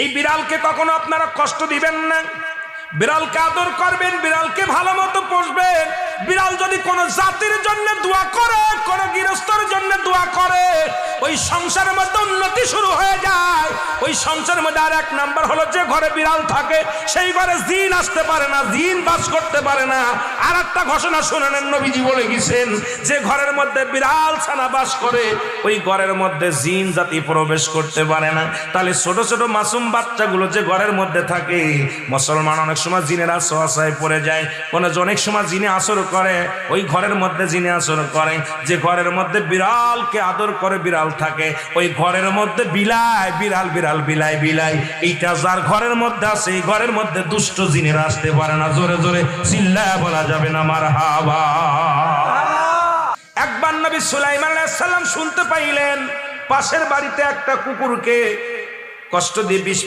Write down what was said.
এই বিড়ালকে কখনো আপনারা কষ্ট দিবেন না, বিড়ালকে আদর করবেন, বিড়ালকে ভালো মতো পুষবেন। বিড়াল যদি কোনো জাতির জন্য দোয়া করে, কোনো গৃহস্থর জন্য দোয়া করে, ওই সংসারের মধ্যে উন্নতি শুরু হয়ে যায়। ওই সংসারের মধ্যে আর এক নাম্বার হলো, যে ঘরে বিড়াল থাকে সেই ঘরে জিন আসতে পারে না, জিন বাস করতে পারে না। আর একটা ঘোষণা শুনেন, নবীজি বলে গেছেন, যে ঘরের মধ্যে বিড়াল ছানা বাস করে ওই ঘরের মধ্যে জিন জাতি প্রবেশ করতে পারে না। তাহলে ছোট ছোট মাসুম বাচ্চাগুলো যে ঘরের মধ্যে থাকে, মুসলমান অনেক সময় জিনের আশ্রয় পড়ে যায়, অনেক সময় জিনে আসর করে, ওই ঘরের মধ্যে জিনে আসর করে। যে ঘরের মধ্যে বিড়ালকে আদর করে বিড়াল থাকে, ওই ঘরের মধ্যে বিলাই বিড়াল বিড়াল বিলাই বিলাই, এইটা যার ঘরের মধ্যে আছে এই ঘরের মধ্যে দুষ্ট জিনেরা আসতে পারে না। জোরে জোরে চিল্লায়া বলা যাবে না মারহাবা। একবার নবী সুলাইমান আলাইহিস সালাম শুনতে পাইলেন পাশের বাড়িতে একটা কুকুরকে কষ্ট দিয়ে বিষ